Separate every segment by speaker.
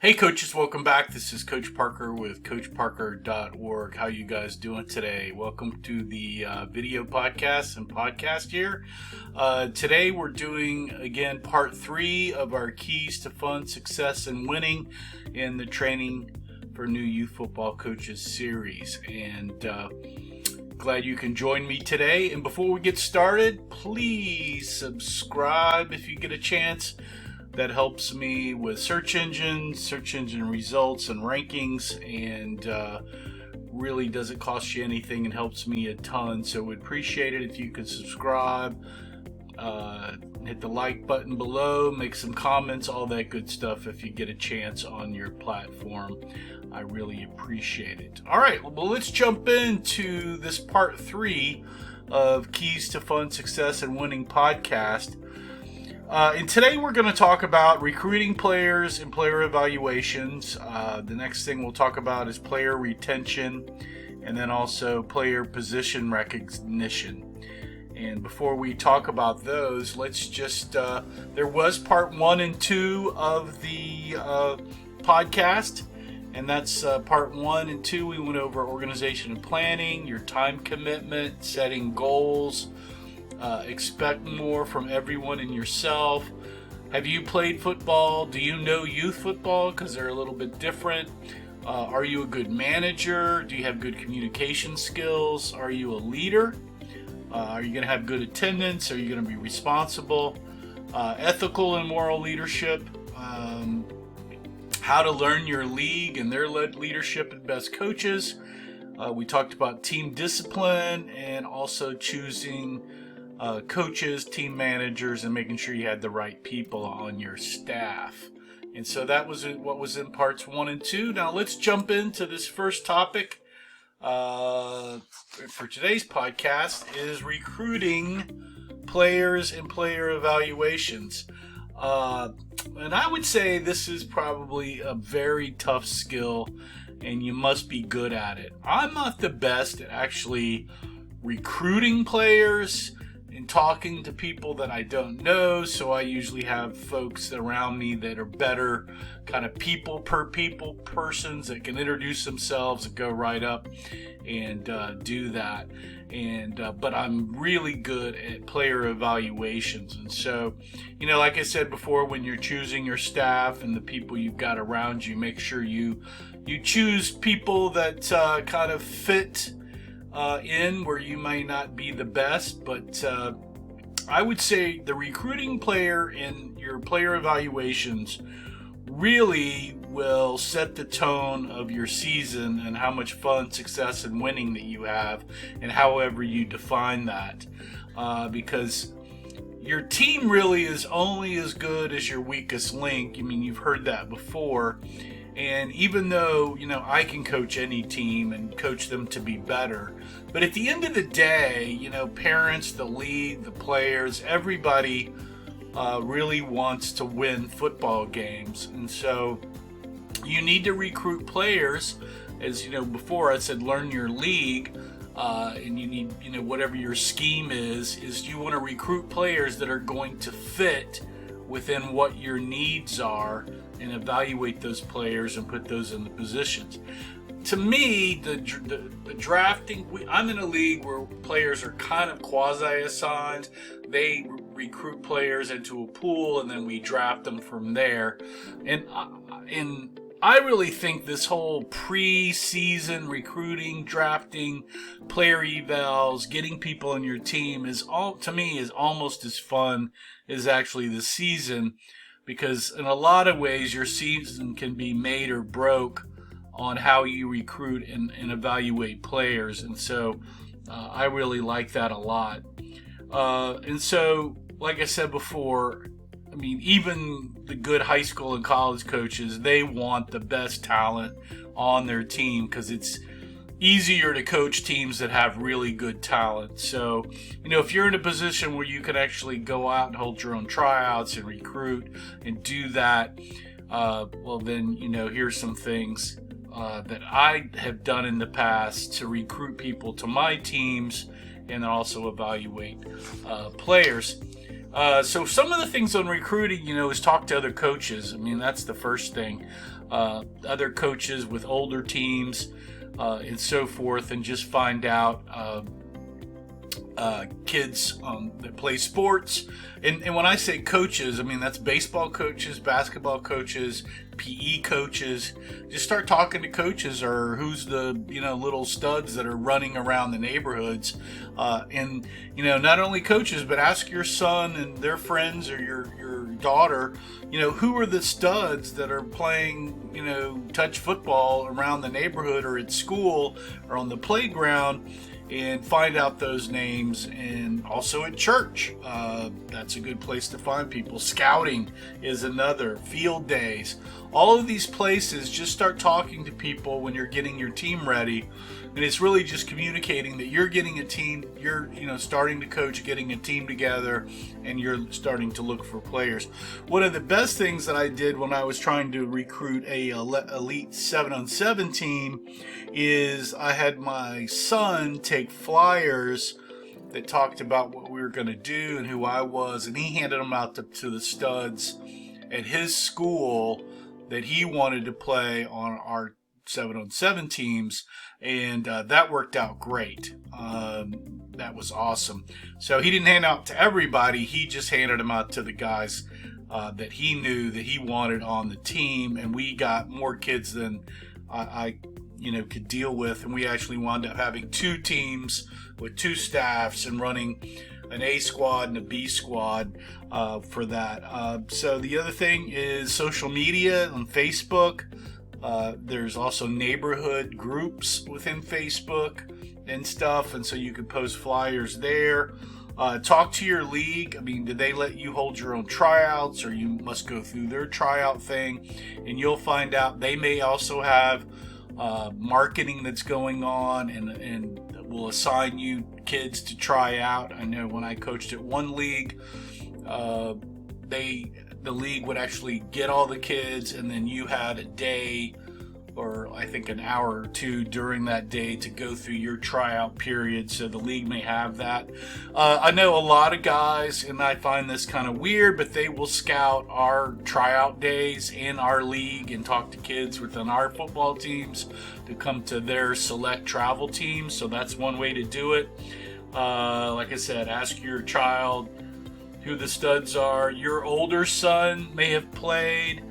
Speaker 1: Hey coaches, welcome back. This is Coach Parker with CoachParker.org. How you guys doing today? Welcome to the video podcast and podcast here. Today we're doing, again, part 3 of our Keys to Fun, Success, and Winning in the Training for New Youth Football Coaches series. And glad you can join me today. And before we get started, please subscribe if you get a chance. That helps me with search engine results and rankings, and really doesn't cost you anything and helps me a ton. So we'd appreciate it if you could subscribe, hit the like button below, make some comments, all that good stuff if you get a chance on your platform. I really appreciate it. All right, well, let's jump into this part 3 of Keys to Fun, Success, and Winning podcast. And today we're going to talk about recruiting players and player evaluations. The next thing we'll talk about is player retention, and then also player position recognition. And before we talk about those, let's just, there was part 1 and 2 of the podcast. And that's part 1 and 2. We went over organization and planning, your time commitment, setting goals. Expect more from everyone and yourself. Have you played football? Do you know youth football? Because they're a little bit different. Are you a good manager? Do you have good communication skills? Are you a leader? Are you going to have good attendance? Are you going to be responsible? Ethical and moral leadership. How to learn your league and their leadership and best coaches. We talked about team discipline and also choosing coaches, team managers, and making sure you had the right people on your staff. And so that was what was in parts 1 and 2. Now let's jump into this first topic for today's podcast is recruiting players and player evaluations. And I would say this is probably a very tough skill, and you must be good at it. I'm not the best at actually recruiting players and talking to people that I don't know, so I usually have folks around me that are better kind of persons that can introduce themselves and go right up and do that. And but I'm really good at player evaluations. And so, like I said before, when you're choosing your staff and the people you've got around you, make sure you choose people that kind of fit in where you may not be the best, but I would say the recruiting player in your player evaluations really will set the tone of your season and how much fun, success, and winning that you have, and however you define that, because your team really is only as good as your weakest link. I mean, you've heard that before. And even though, I can coach any team and coach them to be better, but at the end of the day, parents, the league, the players, everybody really wants to win football games. And so you need to recruit players. As before I said, learn your league. And you need, whatever your scheme is you want to recruit players that are going to fit within what your needs are, and evaluate those players and put those in the positions. To me, the drafting, I'm in a league where players are kind of quasi-assigned. They recruit players into a pool, and then we draft them from there. And I really think this whole pre-season recruiting, drafting, player evals, getting people on your team is almost as fun as actually the season, because in a lot of ways your season can be made or broke on how you recruit and evaluate players. And so I really like that a lot. And so, like I said before, I mean, even the good high school and college coaches, they want the best talent on their team because it's easier to coach teams that have really good talent. So, if you're in a position where you can actually go out and hold your own tryouts and recruit and do that, well then, here's some things that I have done in the past to recruit people to my teams and also evaluate players. So some of the things on recruiting, is talk to other coaches. I mean, that's the first thing. Other coaches with older teams and so forth, and just find out kids that play sports. And when I say coaches, I mean that's baseball coaches, basketball coaches, PE coaches. Just start talking to coaches, or who's the little studs that are running around the neighborhoods, and not only coaches, but ask your son and their friends, or your daughter, who are the studs that are playing touch football around the neighborhood or at school or on the playground, and find out those names. And also at church, that's a good place to find people. Scouting is another. Field days, all of these places. Just start talking to people when you're getting your team ready, and it's really just communicating that you're getting a team, you're starting to coach, getting a team together, and you're starting to look for players. One of the best things that I did when I was trying to recruit a elite 7-on-7 team is I had my son take flyers that talked about what we were going to do and who I was, and he handed them out to the studs at his school that he wanted to play on our 7-on-7 teams, and that worked out great. That was awesome. So he didn't hand out to everybody, he just handed them out to the guys that he knew that he wanted on the team, and we got more kids than I could deal with, and we actually wound up having 2 teams with 2 staffs and running an A squad and a B squad for that. So the other thing is social media on Facebook. There's also neighborhood groups within Facebook and stuff, and so you can post flyers there. Talk to your league. I mean, do they let you hold your own tryouts, or you must go through their tryout thing? And you'll find out they may also have marketing that's going on, and will assign you kids to try out. I know when I coached at one league, the league would actually get all the kids, and then you had a day, or I think an hour or 2 during that day, to go through your tryout period. So the league may have that. I know a lot of guys, and I find this kind of weird, but they will scout our tryout days in our league and talk to kids within our football teams to come to their select travel teams. So that's one way to do it. Like I said, ask your child who the studs are. Your older son may have played.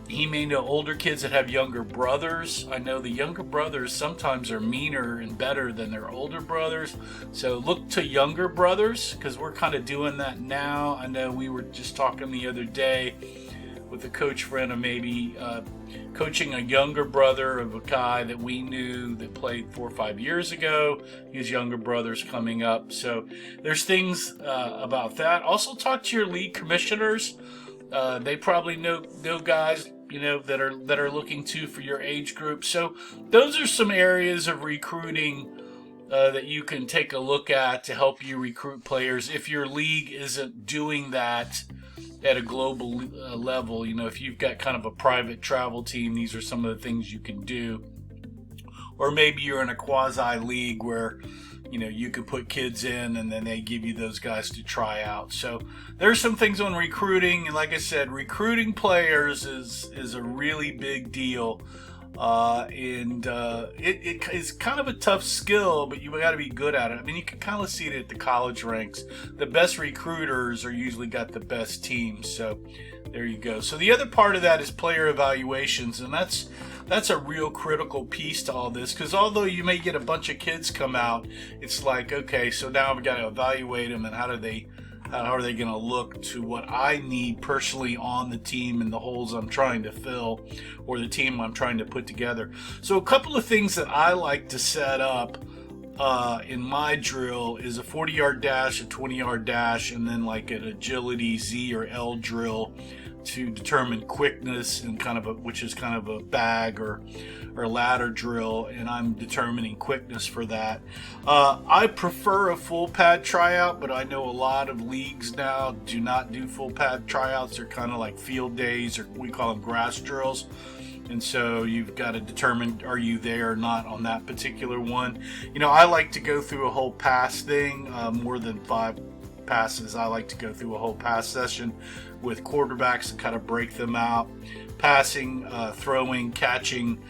Speaker 1: He may know older kids that have younger brothers. I know the younger brothers sometimes are meaner and better than their older brothers. So look to younger brothers, because we're kind of doing that now. I know we were just talking the other day with a coach friend of maybe coaching a younger brother of a guy that we knew that played 4 or 5 years ago. His younger brother's coming up. So there's things about that. Also talk to your league commissioners. They probably know guys that are looking to for your age group. So those are some areas of recruiting that you can take a look at to help you recruit players if your league isn't doing that at a global level. If you've got kind of a private travel team, these are some of the things you can do. Or maybe you're in a quasi league where you could put kids in, and then they give you those guys to try out. So there's some things on recruiting, and like I said, recruiting players is a really big deal, and it is kind of a tough skill, but you got to be good at it. I mean, you can kind of see it at the college ranks. The best recruiters are usually got the best teams. So there you go. So the other part of that is player evaluations, and that's a real critical piece to all this, because although you may get a bunch of kids come out, it's like, okay, so now I've got to evaluate them, and how are they going to look to what I need personally on the team and the holes I'm trying to fill, or the team I'm trying to put together. So a couple of things that I like to set up in my drill is a 40-yard dash, a 20-yard dash, and then like an agility Z or L drill to determine quickness, and which is kind of a bag or ladder drill, and I'm determining quickness for that. I prefer a full pad tryout, but I know a lot of leagues now do not do full pad tryouts. They're kind of like field days, or we call them grass drills. And so you've got to determine, are you there or not on that particular one. I like to go through a whole pass thing, more than passes. I like to go through a whole pass session with quarterbacks and kind of break them out. Passing, throwing, catching,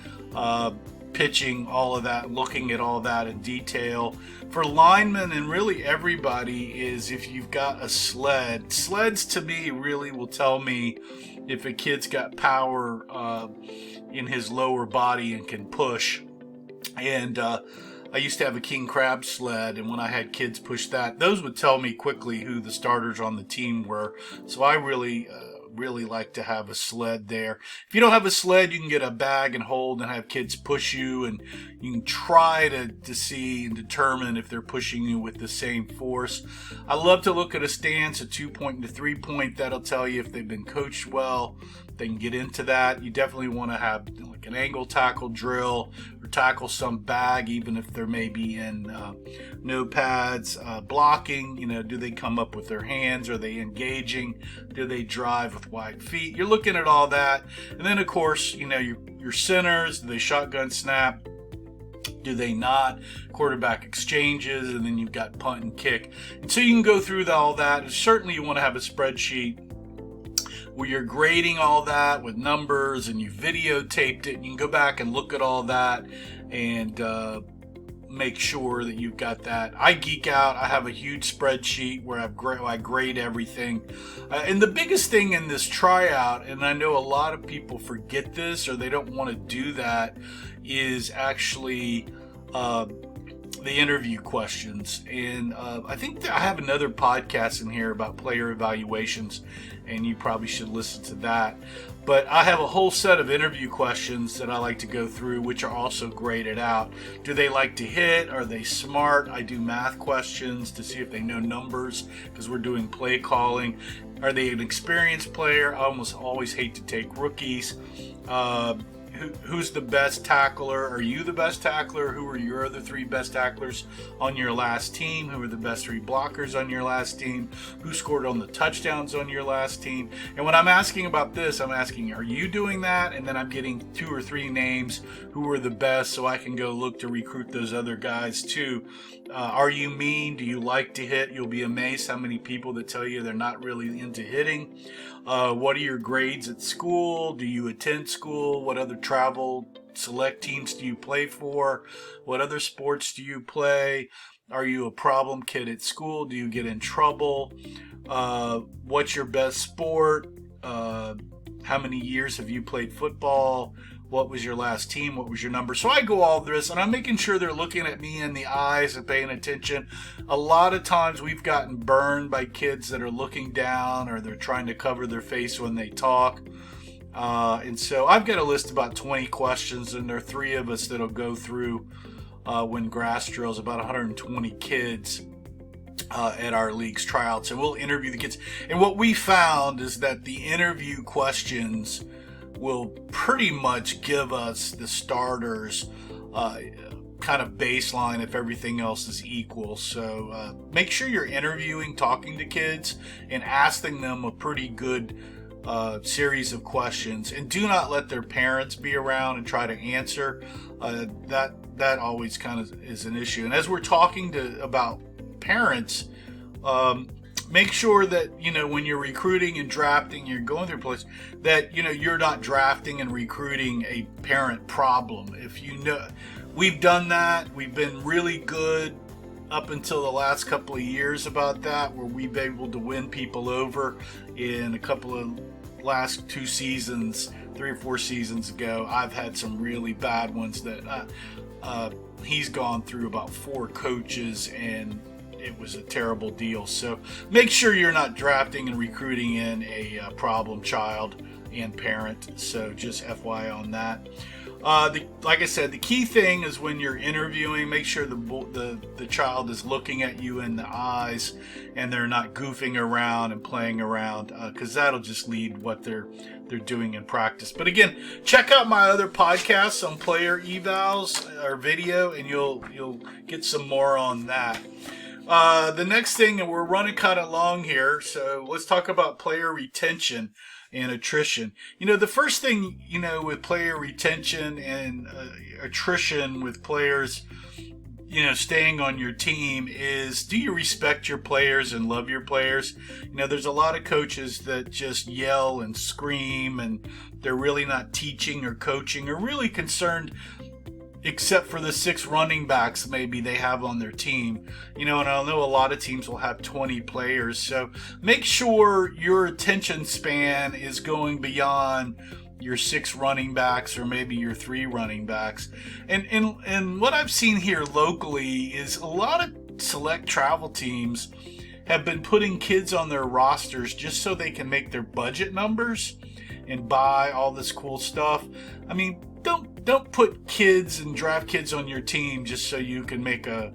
Speaker 1: pitching, all of that, looking at all that in detail. For linemen and really everybody is if you've got a sled. Sleds to me really will tell me if a kid's got power in his lower body and can push. And I used to have a king crab sled, and when I had kids push that, those would tell me quickly who the starters on the team were. So I really like to have a sled there. If you don't have a sled, you can get a bag and hold and have kids push you, and you can try to see and determine if they're pushing you with the same force. I love to look at a stance, a 2-point and a 3-point. That'll tell you if they've been coached well. They can get into that. You definitely want to have like an angle tackle drill or tackle some bag, even if they're maybe in no pads. Blocking, do they come up with their hands? Are they engaging? Do they drive with wide feet? You're looking at all that. And then, of course, your centers, do they shotgun snap? Do they not? Quarterback exchanges, and then you've got punt and kick. And so you can go through all that. And certainly you want to have a spreadsheet where you're grading all that with numbers and you videotaped it. And you can go back and look at all that and make sure that you've got that. I geek out. I have a huge spreadsheet where I grade everything. And the biggest thing in this tryout, and I know a lot of people forget this or they don't want to do that, is actually the interview questions. And I think that I have another podcast in here about player evaluations, and you probably should listen to that. But I have a whole set of interview questions that I like to go through, which are also graded out. Do they like to hit? Are they smart? I do math questions to see if they know numbers, because we're doing play calling. Are they an experienced player? I almost always hate to take rookies. Who's the best tackler? Are you the best tackler? Who are your other 3 best tacklers on your last team? Who are the best 3 blockers on your last team? Who scored on the touchdowns on your last team? And when I'm asking about this, I'm asking, are you doing that? And then I'm getting 2 or 3 names who are the best, so I can go look to recruit those other guys too. Are you mean? Do you like to hit? You'll be amazed how many people that tell you they're not really into hitting. What are your grades at school? Do you attend school? What other travel select teams do you play for? What other sports do you play? Are you a problem kid at school? Do you get in trouble? What's your best sport? How many years have you played football? What was your last team? What was your number? So I go all this, and I'm making sure they're looking at me in the eyes and paying attention. A lot of times we've gotten burned by kids that are looking down, or they're trying to cover their face when they talk. And so I've got a list of about 20 questions, and there are 3 of us that'll go through when grass drills, about 120 kids at our league's tryouts, and we'll interview the kids. And what we found is that the interview questions will pretty much give us the starters kind of baseline if everything else is equal. So make sure you're interviewing, talking to kids, and asking them a pretty good series of questions. And do not let their parents be around and try to answer. That always kind of is an issue. And as we're talking about parents, make sure that, when you're recruiting and drafting, you're going through a place that, you're not drafting and recruiting a parent problem. If we've done that, we've been really good up until the last couple of years about that, where we've been able to win people over. In a couple of last 2 seasons, 3 or 4 seasons ago, I've had some really bad ones that he's gone through about 4 coaches, and it was a terrible deal. So make sure you're not drafting and recruiting in a problem child and parent. So just FYI on that. Like I said, the key thing is when you're interviewing, make sure the child is looking at you in the eyes and they're not goofing around and playing around, because that'll just lead what they're doing in practice. But again, check out my other podcasts on player evals or video, and you'll get some more on that. The next thing, and we're running kind of long here, so let's talk about player retention and attrition. The first thing, with player retention and attrition with players, staying on your team is, do you respect your players and love your players? There's a lot of coaches that just yell and scream, and they're really not teaching or coaching or really concerned, except for the 6 running backs maybe they have on their team. And I know a lot of teams will have 20 players. So make sure your attention span is going beyond your 6 running backs or maybe your 3 running backs. And what I've seen here locally is a lot of select travel teams have been putting kids on their rosters just so they can make their budget numbers and buy all this cool stuff. I mean, don't put kids and draft kids on your team just so you can make a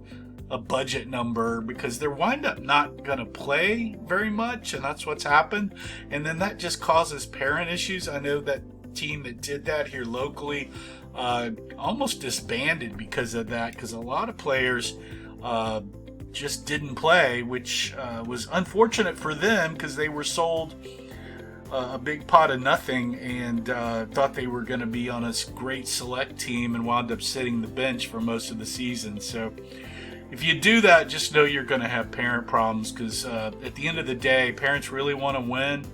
Speaker 1: budget number, because they're wind up not going to play very much, and that's what's happened. And then that just causes parent issues. I know that team that did that here locally almost disbanded because of that, because a lot of players just didn't play, which was unfortunate for them, because they were sold a big pot of nothing and thought they were going to be on a great select team and wound up sitting the bench for most of the season. So if you do that, just know you're going to have parent problems, because at the end of the day, parents really want to win,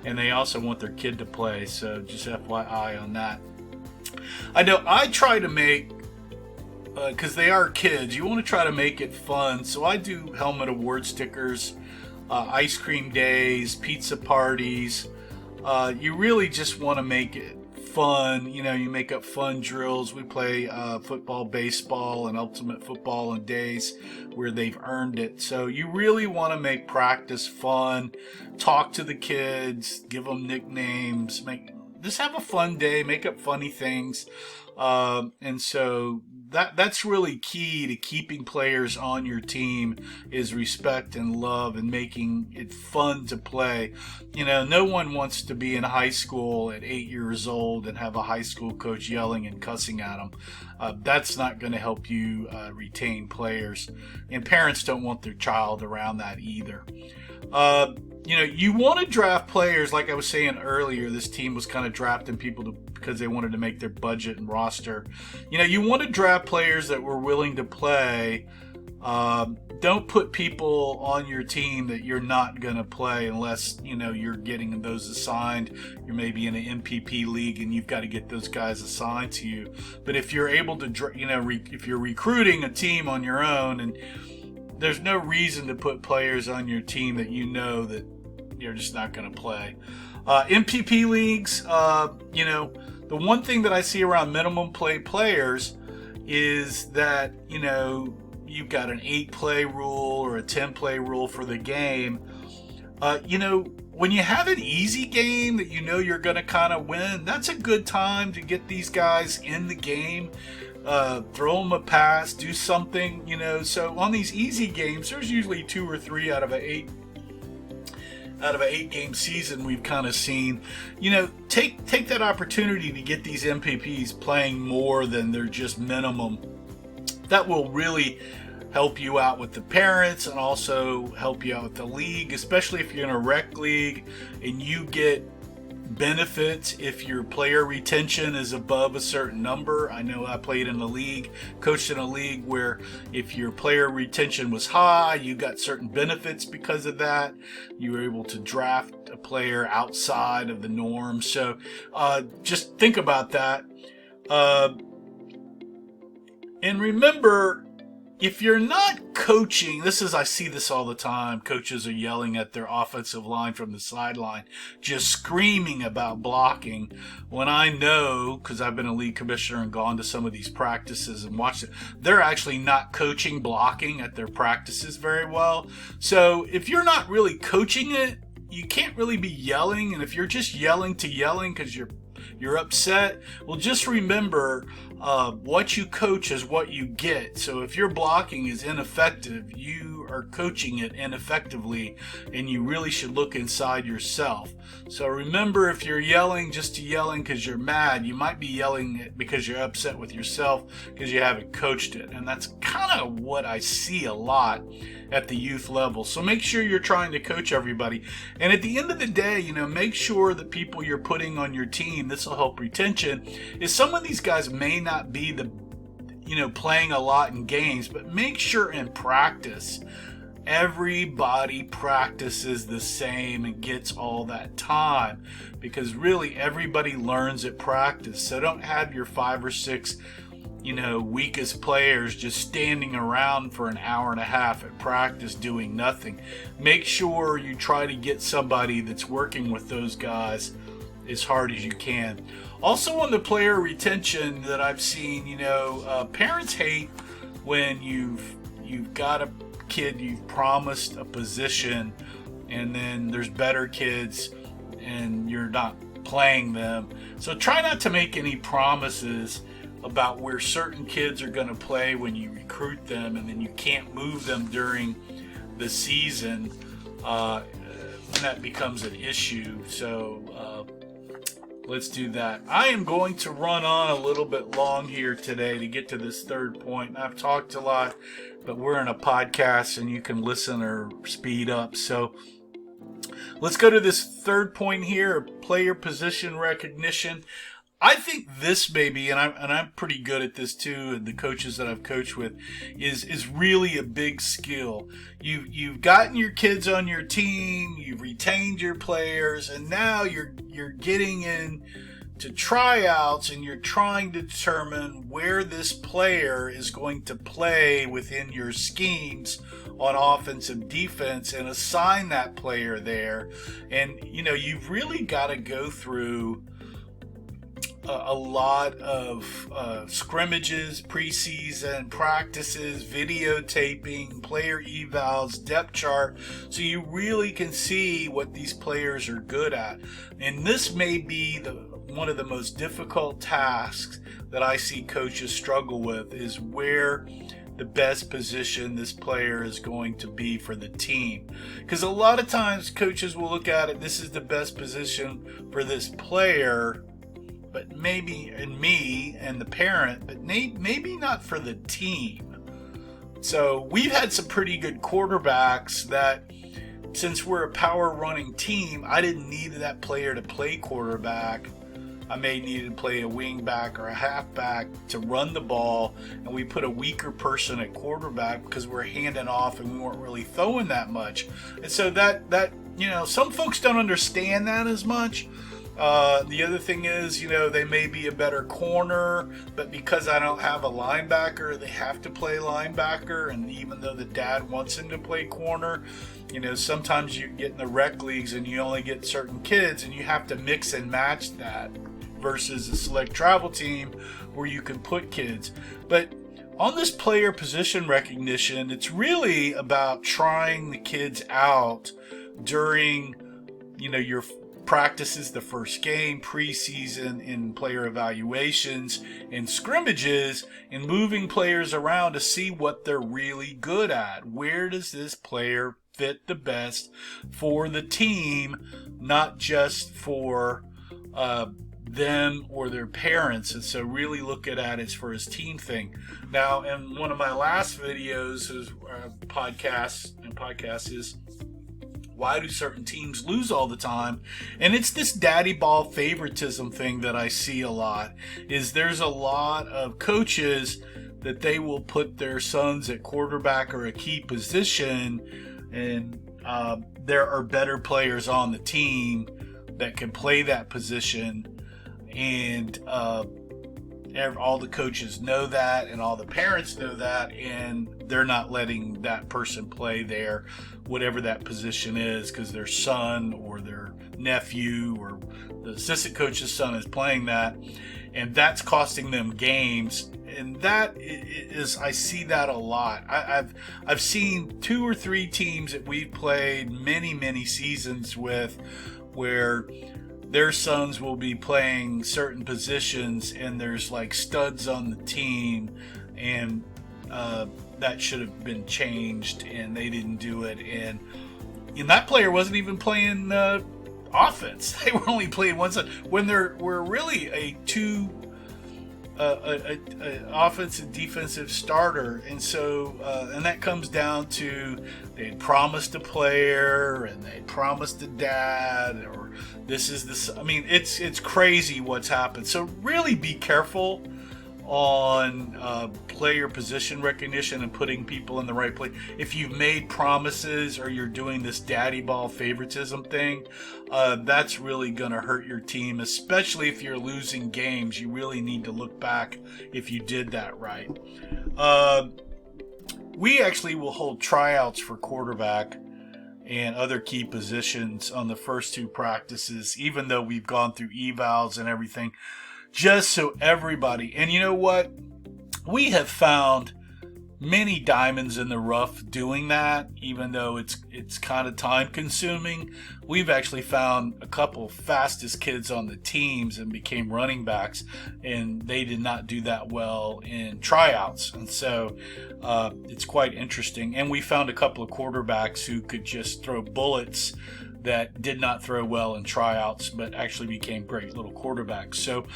Speaker 1: and they also want their kid to play. So just FYI on that. I know I try to make, because they are kids, you want to try to make it fun. So I do helmet award stickers, ice cream days, pizza parties. You really just want to make it fun. You make up fun drills. We play football, baseball, and ultimate football on days where they've earned it. So you really want to make practice fun. Talk to the kids, give them nicknames, just have a fun day, make up funny things. And so that's really key to keeping players on your team, is respect and love and making it fun to play. No one wants to be in high school at 8 years old and have a high school coach yelling and cussing at them. That's not going to help you retain players. And parents don't want their child around that either. You want to draft players, like I was saying earlier. This team was kind of drafting people because they wanted to make their budget and roster. You want to draft players that were willing to play. Don't put people on your team that you're not going to play unless, you're getting those assigned. You're maybe in an MPP league and you've got to get those guys assigned to you. But if you're able to, if you're recruiting a team on your own, and there's no reason to put players on your team that that you're just not going to play. MPP leagues, the one thing that I see around minimum play players is that, you've got an 8-play rule or a 10-play rule for the game. When you have an easy game that you're going to kind of win, that's a good time to get these guys in the game. Throw them a pass, do something, So on these easy games, there's usually 2 or 3 out of an 8-game season we've kind of seen. Take that opportunity to get these MPPs playing more than their just minimum. That will really help you out with the parents and also help you out with the league, especially if you're in a rec league and you get benefits if your player retention is above a certain number. I know I played in a league, coached in a league where if your player retention was high, you got certain benefits because of that. You were able to draft a player outside of the norm. So just think about that. And remember, if you're not coaching, I see this all the time. Coaches are yelling at their offensive line from the sideline, just screaming about blocking. When I know, because I've been a league commissioner and gone to some of these practices and watched it, they're actually not coaching blocking at their practices very well. So if you're not really coaching it, you can't really be yelling. And if you're just yelling because you're upset, well, just remember, what you coach is what you get. So if your blocking is ineffective, you are coaching it ineffectively, and you really should look inside yourself. So remember, if you're yelling just to yelling because you're mad, you might be yelling because you're upset with yourself because you haven't coached it. And that's kind of what I see a lot at the youth level. So make sure you're trying to coach everybody. And at the end of the day, make sure that people you're putting on your team, this will help retention, is some of these guys may not be the playing a lot in games, but make sure in practice everybody practices the same and gets all that time, because really everybody learns at practice. So don't have your 5 or 6 weakest players just standing around for an hour and a half at practice doing nothing. Make sure you try to get somebody that's working with those guys as hard as you can. Also, on the player retention that I've seen, parents hate when you've got a kid you've promised a position, and then there's better kids and you're not playing them. So try not to make any promises about where certain kids are going to play when you recruit them, and then you can't move them during the season. That becomes an issue. So let's do that. I am going to run on a little bit long here today to get to this third point. I've talked a lot, but we're in a podcast and you can listen or speed up. So let's go to this third point here, player position recognition. I think this maybe, and I'm pretty good at this too, and the coaches that I've coached with, is really a big skill. You've gotten your kids on your team, you've retained your players, and now you're getting in to tryouts, and you're trying to determine where this player is going to play within your schemes on offense and defense, and assign that player there. And you've really got to go through a lot of scrimmages, preseason practices, videotaping, player evals, depth chart, so you really can see what these players are good at. And this may be one of the most difficult tasks that I see coaches struggle with, is where the best position this player is going to be for the team. Because a lot of times coaches will look at it, this is the best position for this player, but maybe in me and the parent, but maybe not for the team. So we've had some pretty good quarterbacks that, since we're a power running team, I didn't need that player to play quarterback. I may need to play a wing back or a halfback to run the ball, and we put a weaker person at quarterback because we're handing off and we weren't really throwing that much. And so that some folks don't understand that as much. The other thing is, they may be a better corner, but because I don't have a linebacker, they have to play linebacker. And even though the dad wants him to play corner, sometimes you get in the rec leagues and you only get certain kids, and you have to mix and match that versus a select travel team where you can put kids. But on this player position recognition, it's really about trying the kids out during, your practices, the first game, preseason, in player evaluations, and scrimmages, and moving players around to see what they're really good at. Where does this player fit the best for the team, not just for them or their parents? And so really look at it as for his team thing. Now, in one of my last videos, podcast is, why do certain teams lose all the time? And it's this daddy ball favoritism thing that I see a lot. Is there's a lot of coaches that they will put their sons at quarterback or a key position, and there are better players on the team that can play that position, and all the coaches know that, and all the parents know that, and they're not letting that person play there, whatever that position is, because their son or their nephew or the assistant coach's son is playing that, and that's costing them games. And that is, I see that a lot. I've seen 2 or 3 teams that we've played many seasons with, where their sons will be playing certain positions, and there's like studs on the team, and that should have been changed, and they didn't do it. And that player wasn't even playing offense. They were only playing one side when we're really a offensive and defensive starter. And so and that comes down to they promised a player, and they promised a dad, or this is this. I mean, it's crazy what's happened. So really be careful on player position recognition and putting people in the right place. If you've made promises or you're doing this daddy ball favoritism thing, that's really going to hurt your team, especially if you're losing games. You really need to look back if you did that right. We actually will hold tryouts for quarterback and other key positions on the first 2 practices, even though we've gone through evals and everything, just so everybody, and you know what? We have found many diamonds in the rough doing that, even though it's kind of time consuming. We've actually found a couple fastest kids on the teams and became running backs, and they did not do that well in tryouts. And so it's quite interesting. And we found a couple of quarterbacks who could just throw bullets that did not throw well in tryouts, but actually became great little quarterbacks. So,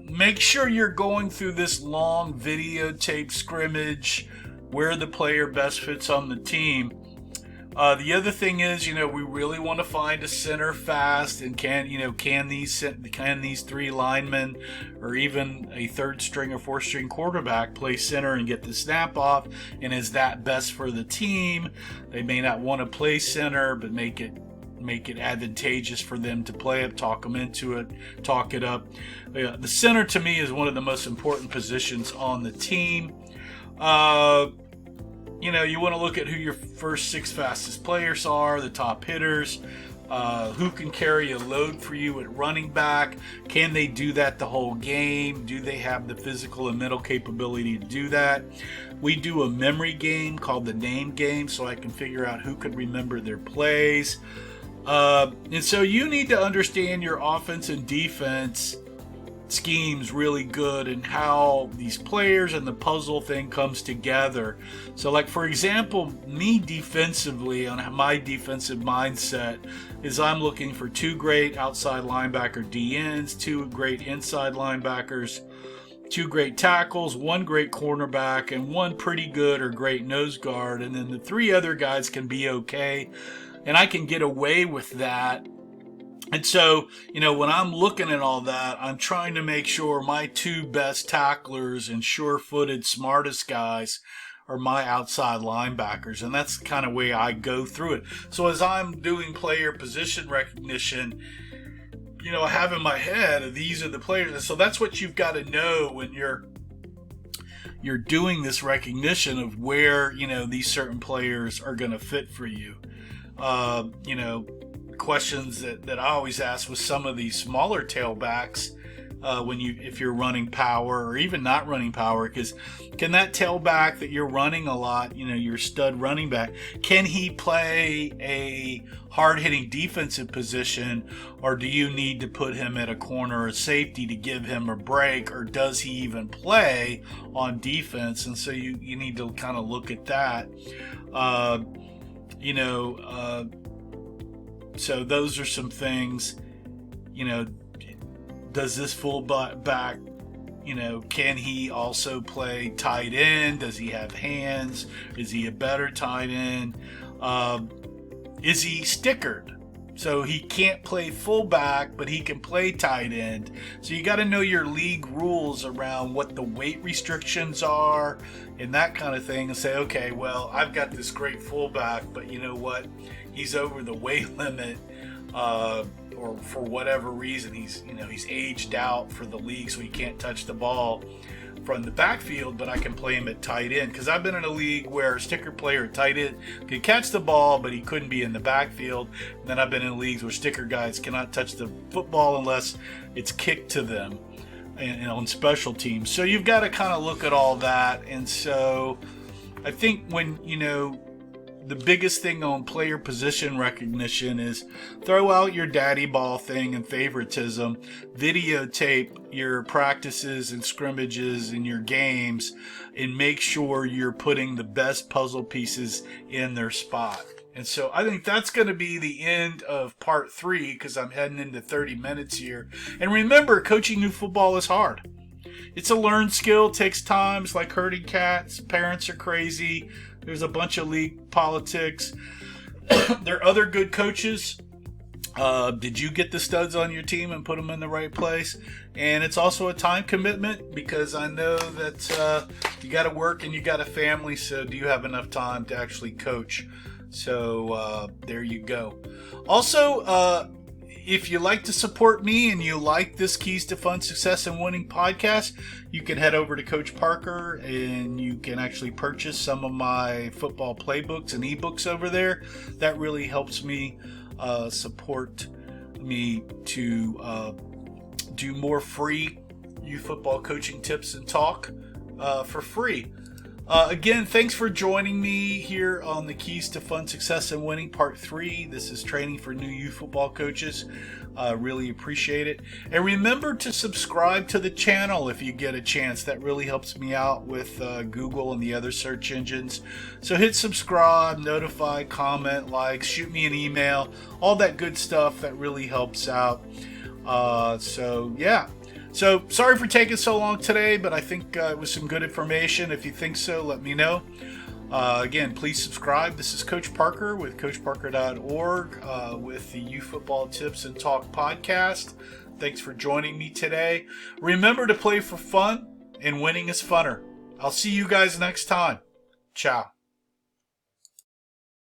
Speaker 1: make sure you're going through this long videotape scrimmage where the player best fits on the team. The other thing is, we really want to find a center fast, and can these 3 linemen or even a 3rd string or 4th string quarterback play center and get the snap off, and is that best for the team? They may not want to play center, but make it advantageous for them to play it, talk them into it, talk it up. The center to me is one of the most important positions on the team. You want to look at who your first 6 fastest players are, the top hitters, who can carry a load for you at running back. Can they do that the whole game? Do they have the physical and mental capability to do that? We do a memory game called the name game, so I can figure out who could remember their plays. And so you need to understand your offense and defense schemes really good, and how these players and the puzzle thing comes together. So, like, for example, me defensively, on my defensive mindset is I'm looking for 2 great outside linebacker DNs, 2 great inside linebackers, 2 great tackles, 1 great cornerback, and 1 pretty good or great nose guard. And then the 3 other guys can be okay, and I can get away with that. And so, when I'm looking at all that, I'm trying to make sure my 2 best tacklers and sure-footed, smartest guys are my outside linebackers. And that's the kind of way I go through it. So as I'm doing player position recognition, I have in my head, these are the players. And so that's what you've got to know when you're doing this recognition of where, these certain players are going to fit for you. Questions that I always ask with some of these smaller tailbacks, if you're running power or even not running power, because can that tailback that you're running a lot, your stud running back, can he play a hard-hitting defensive position, or do you need to put him at a corner or safety to give him a break, or does he even play on defense? And so you need to kind of look at that. So those are some things, does this fullback, can he also play tight end? Does he have hands? Is he a better tight end? Is he stickered? So he can't play fullback, but he can play tight end. So you got to know your league rules around what the weight restrictions are and that kind of thing, and say, okay, well, I've got this great fullback, but you know what? He's over the weight limit, or for whatever reason, he's aged out for the league, so he can't touch the ball from the backfield, but I can play him at tight end. Because I've been in a league where a sticker player at tight end could catch the ball, but he couldn't be in the backfield. And then I've been in leagues where sticker guys cannot touch the football unless it's kicked to them, and on special teams. So you've got to kind of look at all that. And so I think when, the biggest thing on player position recognition is throw out your daddy ball thing and favoritism, videotape your practices and scrimmages and your games, and make sure you're putting the best puzzle pieces in their spot. And so I think that's going to be the end of part 3, because I'm heading into 30 minutes here. And remember, coaching new football is hard. It's a learned skill, takes time. It's like herding cats. Parents are crazy. There's a bunch of league politics. There are other good coaches Did you get the studs on your team and put them in the right place? And it's also a time commitment, because I know that you got to work and you got a family. So do you have enough time to actually coach? So there you go. Also, if you like to support me and you like this Keys to Fun, Success, and Winning podcast, you can head over to Coach Parker and you can actually purchase some of my football playbooks and eBooks over there. That really helps me support me to do more free youth football coaching tips and talk for free. Again, thanks for joining me here on the Keys to Fun, Success, and Winning Part 3. This is training for new youth football coaches. Really appreciate it. And remember to subscribe to the channel if you get a chance. That really helps me out with Google and the other search engines. So hit subscribe, notify, comment, like, shoot me an email, all that good stuff. That really helps out. So sorry for taking so long today, but I think it was some good information. If you think so, let me know. Again, please subscribe. This is Coach Parker with CoachParker.org with the Youth Football Tips and Talk podcast. Thanks for joining me today. Remember to play for fun, and winning is funner. I'll see you guys next time. Ciao.